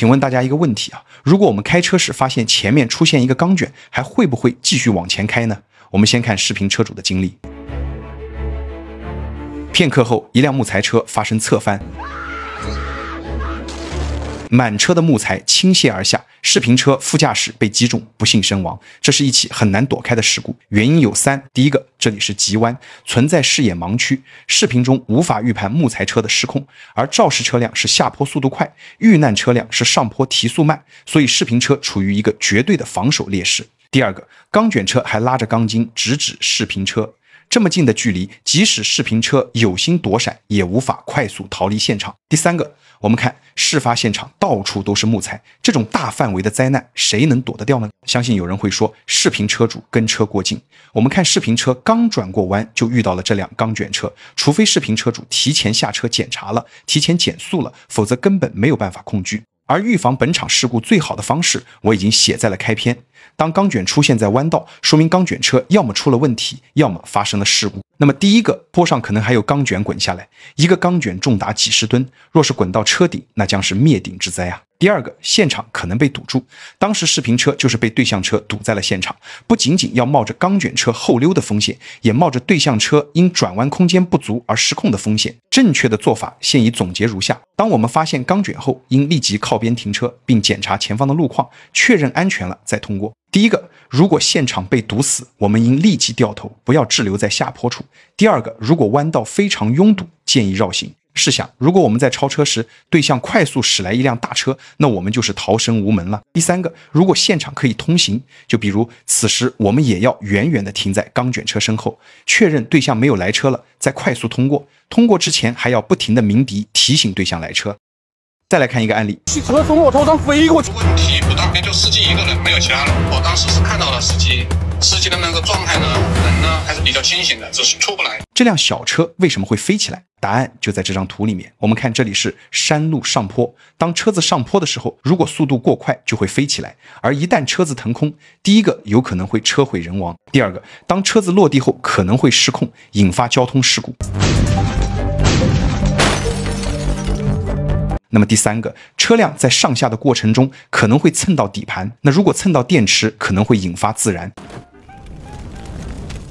请问大家一个问题啊，如果我们开车时发现前面出现一个钢卷，还会不会继续往前开呢？我们先看视频车主的经历。片刻后，一辆木材车发生侧翻，满车的木材倾泻而下，视频车副驾驶被击中，不幸身亡。这是一起很难躲开的事故，原因有3。第一个，这里是急弯，存在视野盲区，视频中无法预判木材车的失控，而肇事车辆是下坡速度快，遇难车辆是上坡提速慢，所以视频车处于一个绝对的防守劣势。第二个，钢卷车还拉着钢筋直指视频车，这么近的距离，即使视频车有心躲闪，也无法快速逃离现场。第三个，我们看事发现场到处都是木材，这种大范围的灾难，谁能躲得掉呢？相信有人会说，视频车主跟车过近。我们看视频车刚转过弯，就遇到了这辆钢卷车，除非视频车主提前下车检查了，提前减速了，否则根本没有办法控制。而预防本场事故最好的方式，我已经写在了开篇。当钢卷出现在弯道，说明钢卷车要么出了问题，要么发生了事故。那么第一个，坡上可能还有钢卷滚下来，一个钢卷重达几十吨，若是滚到车顶，那将是灭顶之灾啊。第二个，现场可能被堵住，当时视频车就是被对向车堵在了现场，不仅仅要冒着钢卷车后溜的风险，也冒着对向车因转弯空间不足而失控的风险。正确的做法现已总结如下：当我们发现钢卷后，应立即靠边停车，并检查前方的路况，确认安全了再通过。第一个，如果现场被堵死，我们应立即掉头，不要滞留在下坡处。第二个，如果弯道非常拥堵，建议绕行。试想，如果我们在超车时，对向快速驶来一辆大车，那我们就是逃生无门了。第三个，如果现场可以通行，就比如此时我们也要远远地停在钢卷车身后，确认对向没有来车了，再快速通过。通过之前还要不停地鸣笛提醒对向来车。再来看一个案例，汽车从我头上飞过去，问题不大，就司机一个人，没有其他人。我当时是看到了司机的那个状态呢，人呢还是比较清醒的，只是出不来。这辆小车为什么会飞起来？答案就在这张图里面。我们看这里是山路上坡，当车子上坡的时候，如果速度过快就会飞起来，而一旦车子腾空，第一个有可能会车毁人亡，第二个，当车子落地后可能会失控，引发交通事故。那么第三个，车辆在上下的过程中可能会蹭到底盘，那如果蹭到电池，可能会引发自燃。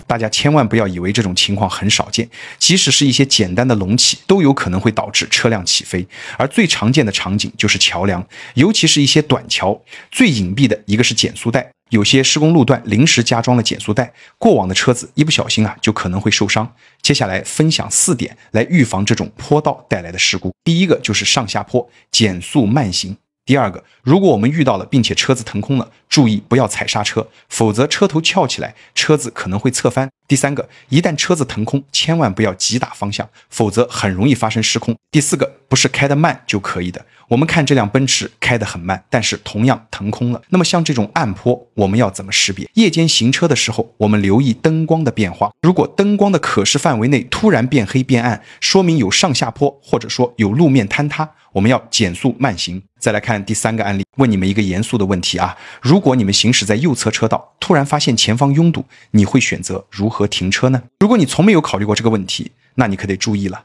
大家千万不要以为这种情况很少见，即使是一些简单的隆起，都有可能会导致车辆起飞。而最常见的场景就是桥梁，尤其是一些短桥，最隐蔽的一个是减速带，有些施工路段临时加装了减速带，过往的车子一不小心就可能会受伤。接下来分享4点来预防这种坡道带来的事故。第一个就是上下坡减速慢行。第二个，如果我们遇到了并且车子腾空了，注意不要踩刹车，否则车头翘起来，车子可能会侧翻。第三个，一旦车子腾空，千万不要急打方向，否则很容易发生失控。第四个，不是开得慢就可以的。我们看这辆奔驰开得很慢，但是同样腾空了。那么像这种暗坡，我们要怎么识别？夜间行车的时候，我们留意灯光的变化。如果灯光的可视范围内突然变黑变暗，说明有上下坡，或者说有路面坍塌，我们要减速慢行。再来看第3个案例，问你们一个严肃的问题啊，如果你们行驶在右侧车道，突然发现前方拥堵，你会选择如何停车呢？如果你从没有考虑过这个问题，那你可得注意了。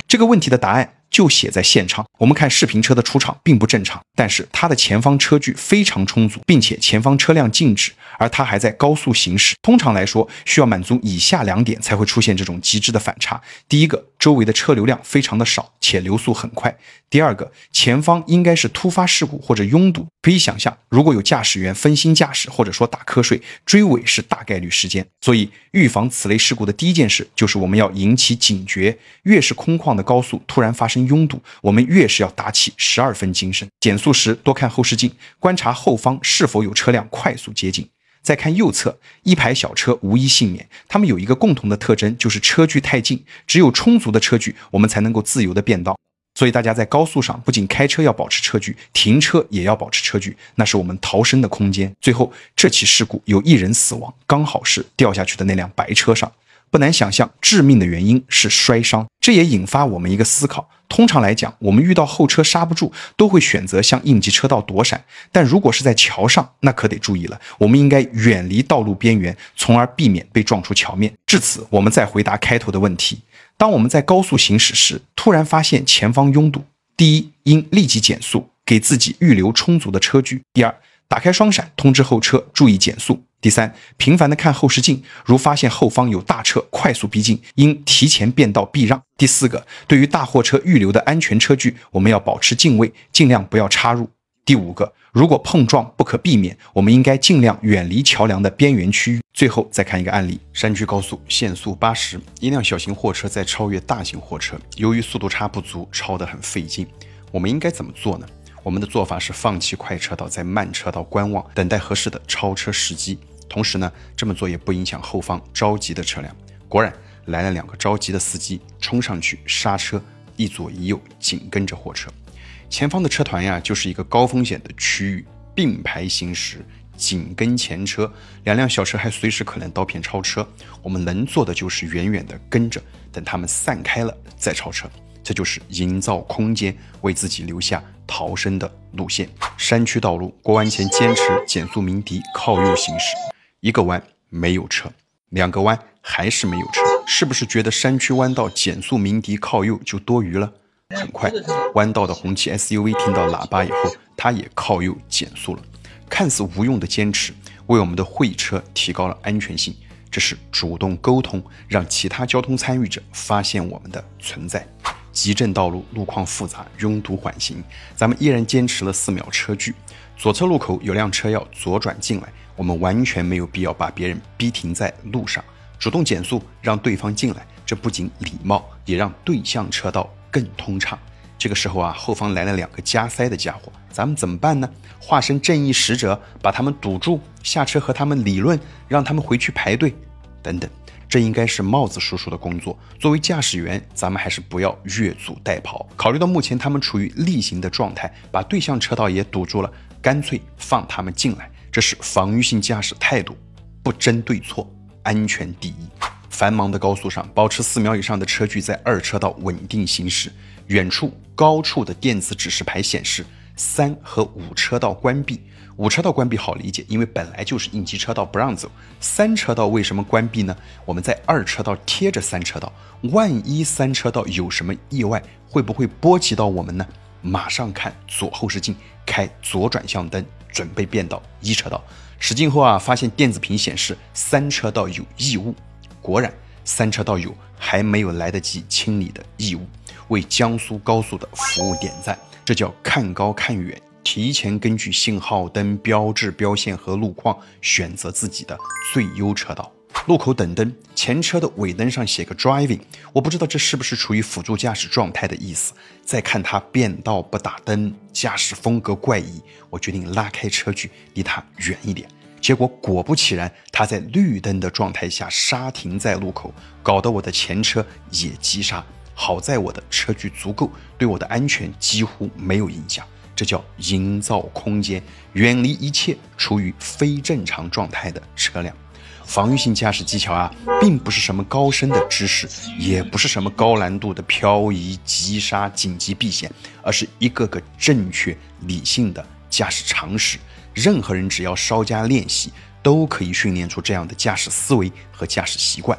这个问题的答案就写在现场。我们看视频车的出场并不正常，但是它的前方车距非常充足，并且前方车辆静止，而它还在高速行驶。通常来说，需要满足以下2点才会出现这种极致的反差。第一个，周围的车流量非常的少，且流速很快。第二个，前方应该是突发事故或者拥堵。可以想象，如果有驾驶员分心驾驶或者说打瞌睡，追尾是大概率事件。所以预防此类事故的第一件事就是我们要引起警觉，越是空旷的高速突然发生拥堵，我们越是要打起12分精神。减速时多看后视镜，观察后方是否有车辆快速接近。再看右侧，一排小车无一幸免，它们有一个共同的特征，就是车距太近，只有充足的车距，我们才能够自由的变道。所以大家在高速上不仅开车要保持车距，停车也要保持车距，那是我们逃生的空间。最后，这起事故有1人死亡，刚好是掉下去的那辆白车上。不难想象，致命的原因是摔伤。这也引发我们一个思考。通常来讲，我们遇到后车刹不住，都会选择向应急车道躲闪。但如果是在桥上，那可得注意了，我们应该远离道路边缘，从而避免被撞出桥面。至此，我们再回答开头的问题：当我们在高速行驶时，突然发现前方拥堵，第一，应立即减速，给自己预留充足的车距；第二，打开双闪，通知后车注意减速；第三，频繁地看后视镜，如发现后方有大车快速逼近，应提前变道避让；第四个，对于大货车预留的安全车距，我们要保持敬畏，尽量不要插入；第五个，如果碰撞不可避免，我们应该尽量远离桥梁的边缘区域。最后再看一个案例：山区高速限速80，一辆小型货车在超越大型货车，由于速度差不足，超得很费劲。我们应该怎么做呢？我们的做法是放弃快车道，在慢车道观望，等待合适的超车时机。同时呢，这么做也不影响后方着急的车辆。果然来了2个着急的司机，冲上去刹车，一左一右紧跟着货车。前方的车团呀，就是一个高风险的区域，并排行驶，紧跟前车，2辆小车还随时可能刀片超车。我们能做的就是远远的跟着，等他们散开了再超车。这就是营造空间，为自己留下逃生的路线。山区道路过弯前坚持减速鸣笛，靠右行驶。1个弯没有车，2个弯还是没有车，是不是觉得山区弯道减速鸣笛靠右就多余了？很快，弯道的红旗 SUV 听到喇叭以后，它也靠右减速了。看似无用的坚持，为我们的会车提高了安全性。这是主动沟通，让其他交通参与者发现我们的存在。急镇道路路况复杂，拥堵缓行，咱们依然坚持了4秒车距。左侧路口有辆车要左转进来，我们完全没有必要把别人逼停在路上，主动减速让对方进来，这不仅礼貌，也让对向车道更通畅。这个时候啊，后方来了2个加塞的家伙，咱们怎么办呢？化身正义使者，把他们堵住，下车和他们理论，让他们回去排队，等等。这应该是帽子叔叔的工作。作为驾驶员，咱们还是不要越俎代庖。考虑到目前他们处于例行的状态，把对向车道也堵住了，干脆放他们进来。这是防御性驾驶态度，不争对错，安全第一。繁忙的高速上，保持4秒以上的车距，在2车道稳定行驶。远处高处的电子指示牌显示3和5车道关闭。5车道关闭好理解，因为本来就是应急车道不让走。3车道为什么关闭呢？我们在2车道贴着3车道，万一3车道有什么意外，会不会波及到我们呢？马上看左后视镜，开左转向灯，准备变道1车道。驶进后啊，发现电子屏显示3车道有异物。果然3车道有，还没有来得及清理的异物，为江苏高速的服务点赞。这叫看高看远，提前根据信号灯、标志、标线和路况选择自己的最优车道。路口等灯，前车的尾灯上写个 driving， 我不知道这是不是处于辅助驾驶状态的意思。再看他变道不打灯，驾驶风格怪异，我决定拉开车距，离他远一点。结果果不其然，他在绿灯的状态下刹停在路口，搞得我的前车也急刹。好在我的车距足够，对我的安全几乎没有影响。这叫营造空间，远离一切处于非正常状态的车辆。防御性驾驶技巧啊，并不是什么高深的知识，也不是什么高难度的漂移、急刹、紧急避险，而是一个个正确理性的驾驶常识。任何人只要稍加练习，都可以训练出这样的驾驶思维和驾驶习惯。